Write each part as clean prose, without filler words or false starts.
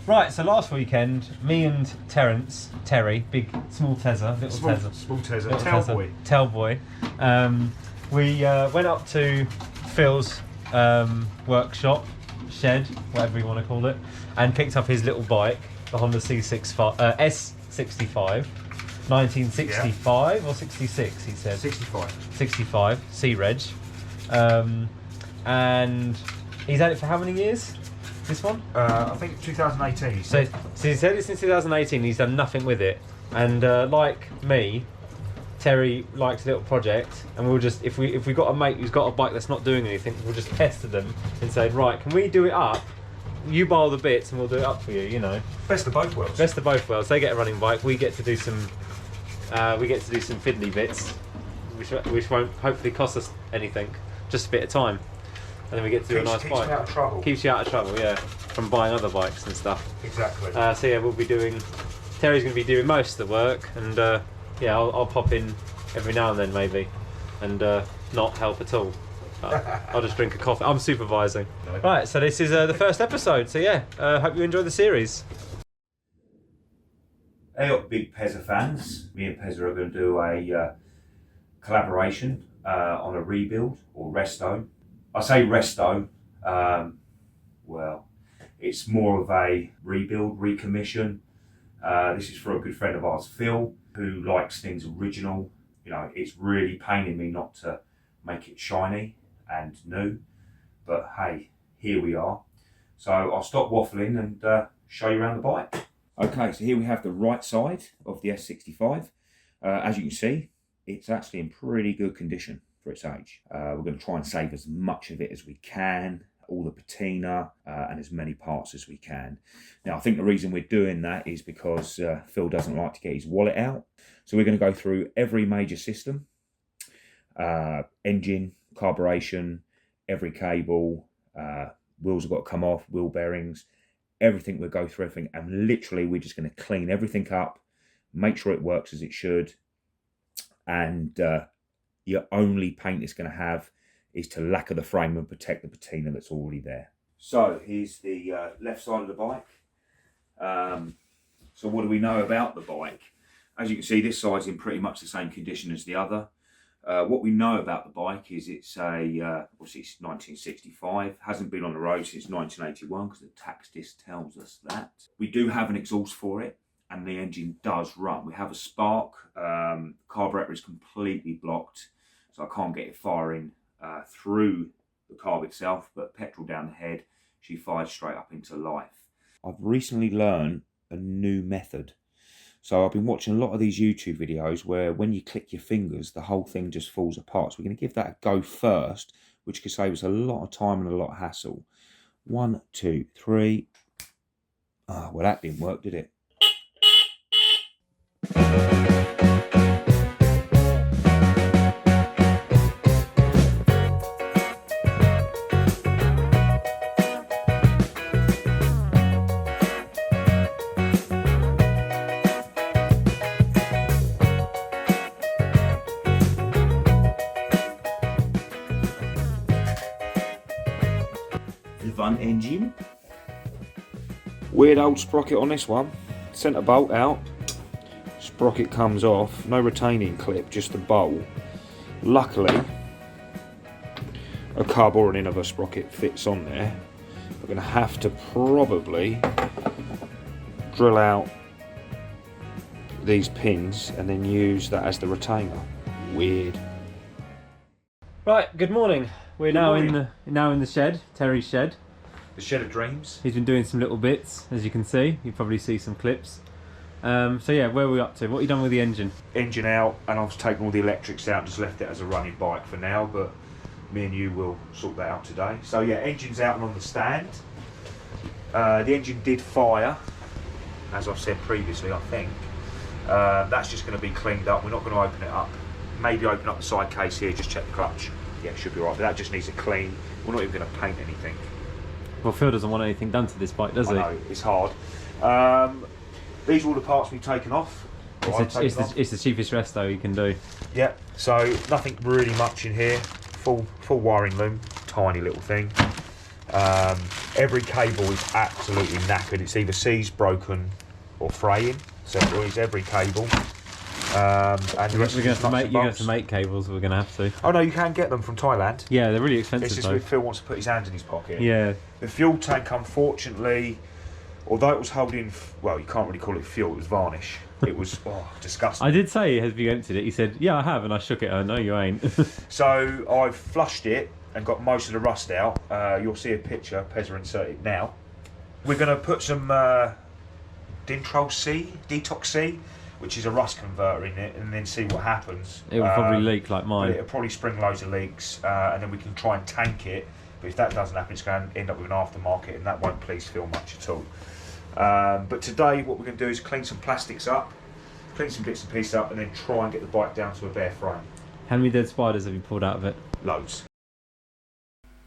Right, so last weekend, me and Terry, big, small Tezza, little Tezza. Small Tezza, tail boy. We went up to Phil's workshop, shed, whatever you want to call it, and picked up his little bike, the Honda S65, 1965 or 66, he said. 65, C-Reg. And he's had it for how many years? This one? I think 2018. So he's had it since 2018. He's done nothing with it, and like me, Terry likes a little project, and we'll just if we got a mate who's got a bike that's not doing anything, we'll just pester them and say, right, can we do it up? You buy all the bits, and we'll do it up for you. You know, best of both worlds. Best of both worlds. They get a running bike. We get to do some fiddly bits, which won't hopefully cost us anything, just a bit of time. And then we get to do a nice bike. Keeps you out of trouble. Keeps you out of trouble, yeah, from buying other bikes and stuff. Exactly. So yeah, we'll be doing. Terry's going to be doing most of the work, and yeah, I'll pop in every now and then maybe, and not help at all. I'll just drink a coffee. I'm supervising. No. Right, so this is the first episode. So yeah, hope you enjoy the series. Hey up, big Pezza fans. Me and Pezza are going to do a collaboration on a rebuild or resto. I say resto, well, it's more of a rebuild, recommission. This is for a good friend of ours, Phil, who likes things original. You know, it's really paining me not to make it shiny and new, but hey, here we are. So I'll stop waffling and show you around the bike. Okay, so here we have the right side of the S65. As you can see, it's actually in pretty good condition for its age. We're going to try and save as much of it as we can, all the patina and as many parts as we can. Now, I think the reason we're doing that is because Phil doesn't like to get his wallet out. So we're going to go through every major system, engine, carburation, every cable, wheels have got to come off, wheel bearings, everything. We'll go through everything, and literally we're just going to clean everything up, make sure it works as it should, and your only paint it's going to have is to lacquer the frame and protect the patina that's already there. So here's the left side of the bike. So what do we know about the bike? As you can see, this side's in pretty much the same condition as the other. What we know about the bike is it's obviously it's 1965, hasn't been on the road since 1981 because the tax disc tells us that. We do have an exhaust for it, and the engine does run. We have a spark, carburetor is completely blocked, so I can't get it firing through the carb itself, but petrol down the head, she fires straight up into life. I've recently learned a new method. So I've been watching a lot of these YouTube videos where when you click your fingers, the whole thing just falls apart. So we're going to give that a go first, which could save us a lot of time and a lot of hassle. 1, 2, 3. Ah, well, that didn't work, did it? Van engine. Weird old sprocket on this one. Centre bolt out. Sprocket comes off. No retaining clip, just the bolt. Luckily, a carboring of a sprocket fits on there. We're going to have to probably drill out these pins and then use that as the retainer. Weird. Right, good morning. We're now in the shed, Terry's shed. The shed of dreams. He's been doing some little bits, as you can see. You probably see some clips. So yeah, where are we up to? What have you done with the engine? Engine out, and I've taken all the electrics out and just left it as a running bike for now, but me and you will sort that out today. So yeah, engine's out and on the stand. The engine did fire, as I've said previously, I think. That's just going to be cleaned up. We're not going to open it up. Maybe open up the side case here, just check the clutch. Yeah, it should be right, but that just needs a clean. We're not even going to paint anything. Well, Phil doesn't want anything done to this bike, does he? I know, it's hard. These are all the parts we've taken off. It's the cheapest resto you can do. Yeah, so nothing really much in here. Full wiring loom, tiny little thing. Every cable is absolutely knackered. It's either seized, broken, or fraying. So it's every cable. And the rest You're going to have to make cables. We're going to have to. Oh no, you can get them from Thailand. Yeah, they're really expensive. It's just though. Phil wants to put his hand in his pocket. Yeah. The fuel tank, unfortunately, although it was holding, well, you can't really call it fuel. It was varnish. It was disgusting. I did say, "Have you emptied it?" He said, "Yeah, I have," and I shook it. No, you ain't. So I've flushed it and got most of the rust out. You'll see a picture. Pez will insert it now. We're going to put some Detox C, which is a rust converter in it, and then see what happens. It will probably leak like mine. It'll probably spring loads of leaks, and then we can try and tank it. But if that doesn't happen, it's going to end up with an aftermarket, and that won't please Phil much at all. But today, what we're going to do is clean some plastics up, clean some bits and pieces up, and then try and get the bike down to a bare frame. How many dead spiders have you pulled out of it? Loads.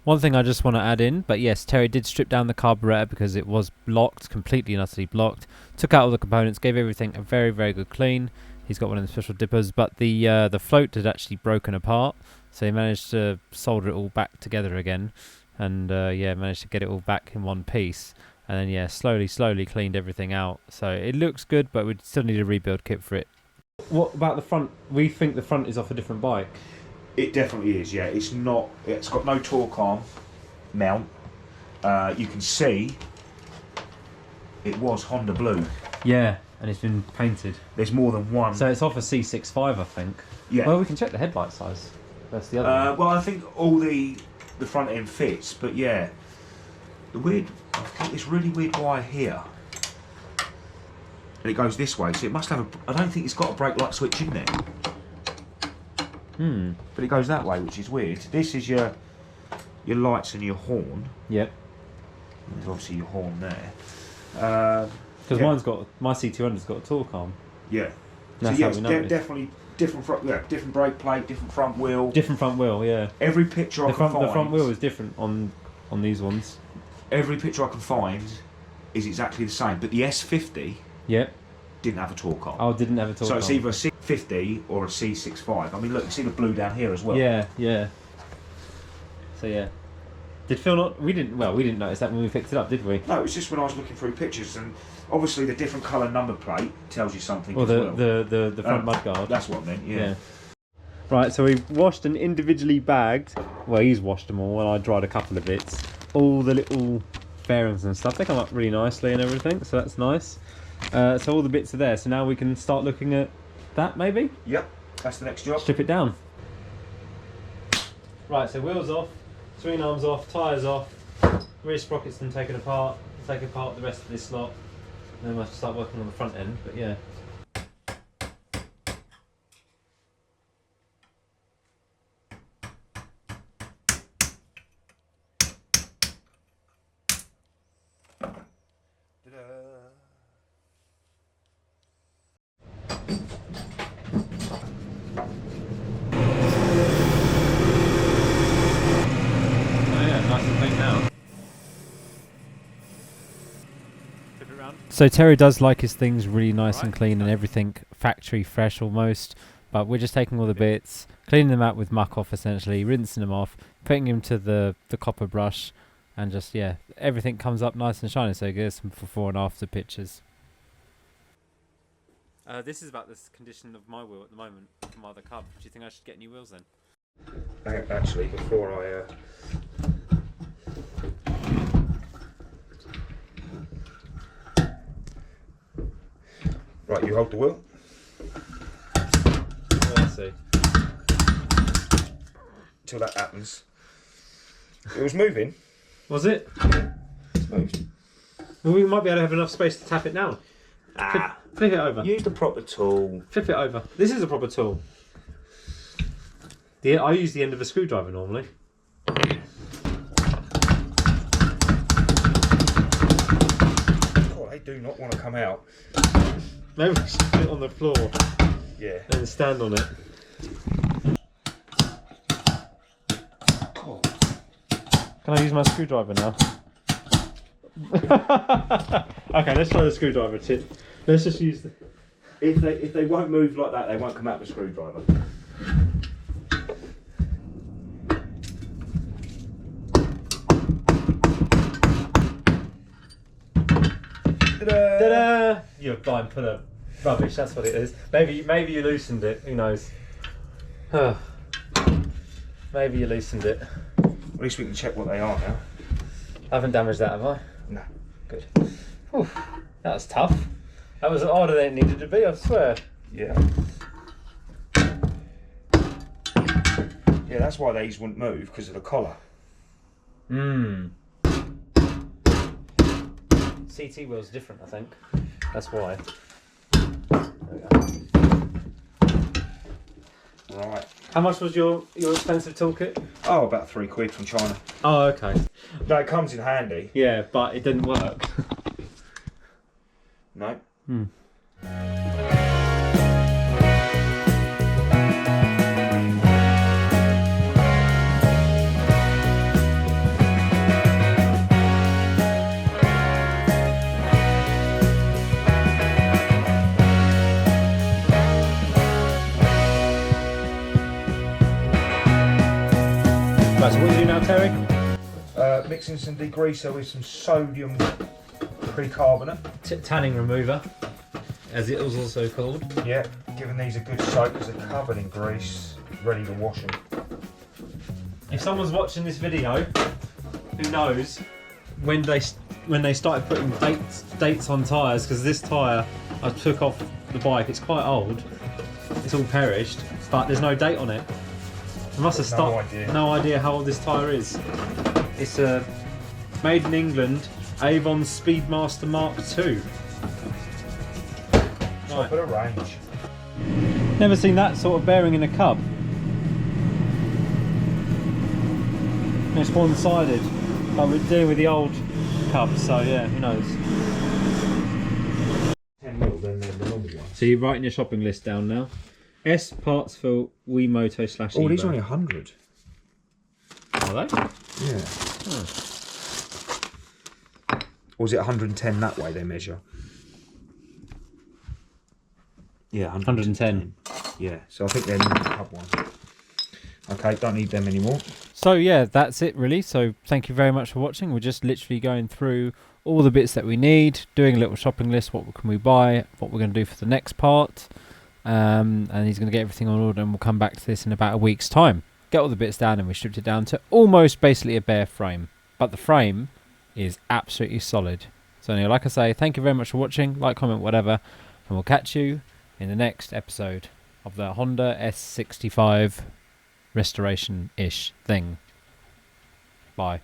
One thing I just want to add in, but yes, Terry did strip down the carburetor because it was blocked, completely and utterly blocked. Took out all the components, gave everything a very, very good clean. He's got one of the special dippers, but the float had actually broken apart, so he managed to solder it all back together again, and yeah, managed to get it all back in one piece. And then yeah, slowly cleaned everything out. So it looks good, but we still need a rebuild kit for it. What about the front? We think the front is off a different bike. It definitely is, yeah. It's not. It's got no torque arm mount. You can see it was Honda blue. Yeah, and it's been painted. There's more than one. So it's off a C65, I think. Yeah. Well, we can check the headlight size. That's the other one. Well, I think all the front end fits, but yeah, I've got this really weird wire here, and it goes this way. So it must have I don't think it's got a brake light switch in there. But it goes that way, which is weird. This is your lights and your horn. Yep. There's obviously your horn there. Because my C200's got a torque arm. Yeah. That's so how we know definitely different front. Yeah, different brake plate, different front wheel. Different front wheel, yeah. Every picture I can find. The front wheel is different on these ones. Every picture I can find is exactly the same, but the S50. Yep. Didn't have a torque arm. Oh, didn't have a torque arm. So it's either a C50 or a C65. I mean, look, you see the blue down here as well. Yeah, yeah. So yeah. Did Phil not? We didn't notice that when we picked it up, did we? No, it was just when I was looking through pictures, and obviously the different colour number plate tells you something. Or the front mudguard. That's what I meant. Yeah. Right, so we've washed and individually bagged. Well, he's washed them all, and I dried a couple of bits. All the little bearings and stuff. They come up really nicely and everything, so that's nice. So all the bits are there. So now we can start looking at that, maybe. Yep, that's the next job. Strip it down. Right, so wheels off, swing arms off, tyres off, rear sprockets then taken apart, take apart the rest of this lot, and then we'll have to start working on the front end, but yeah. So Terry does like his things really nice and clean and everything factory fresh almost, but we're just taking all the bits, cleaning them out with muck off essentially, rinsing them off, putting them to the copper brush, and just yeah, everything comes up nice and shiny. So you get some before and after pictures. This is about the condition of my wheel at the moment from my other cub. Do you think I should get new wheels then? Actually, before I right, you hold the wheel. Oh, I see. Till that happens. It was moving. Was it? It's moved. Well, we might be able to have enough space to tap it down. Flip it over. Use the proper tool. Flip it over. This is a proper tool. I use the end of a screwdriver normally. Oh, they do not want to come out. Maybe we should put it on the floor. Yeah. And stand on it. Oh. Can I use my screwdriver now? Okay, let's try the screwdriver tip. Let's just use the... If they won't move like that, they won't come out with a screwdriver. Ta-da! You're a blind full of rubbish, that's what it is. Maybe you loosened it, who knows? Maybe you loosened it. At least we can check what they are now. I haven't damaged that, have I? No. Good. Whew, that was tough. That was harder than it needed to be, I swear. Yeah. Yeah, that's why these wouldn't move, because of the collar. CT wheel's different, I think. That's why. Right. How much was your expensive toolkit? Oh, about £3 from China. Oh, okay. No, it comes in handy. Yeah, but it didn't work. No. Right, so what do you do now, Terry? Mixing some degreaser with some sodium bicarbonate. Tanning remover, as it was also called. Yeah, giving these a good soak because they're covered in grease, ready to wash them. If someone's watching this video, who knows when they started putting dates on tyres, because this tyre I took off the bike, it's quite old, it's all perished, but there's no date on it. I must have stopped. No idea how old this tyre is. It's made in England, Avon Speedmaster Mark II. Top of the range. Never seen that sort of bearing in a cub. It's one-sided, but we're dealing with the old cub, so yeah, who knows. 10 mil, then the normal one. So you're writing your shopping list down now. S parts for Wiimoto / Oh, these Evo. are only 100. Are they? Yeah. Oh. Or is it 110 that way they measure? Yeah, 110. Yeah, so I think they're the pub one. Okay, don't need them anymore. So yeah, that's it really. So thank you very much for watching. We're just literally going through all the bits that we need, doing a little shopping list, what can we buy, what we're going to do for the next part. And he's going to get everything on order, and we'll come back to this in about a week's time. Get all the bits down, and we stripped it down to almost basically a bare frame. But the frame is absolutely solid. So anyway, like I say, thank you very much for watching. Like, comment, whatever. And we'll catch you in the next episode of the Honda S65 restoration-ish thing. Bye.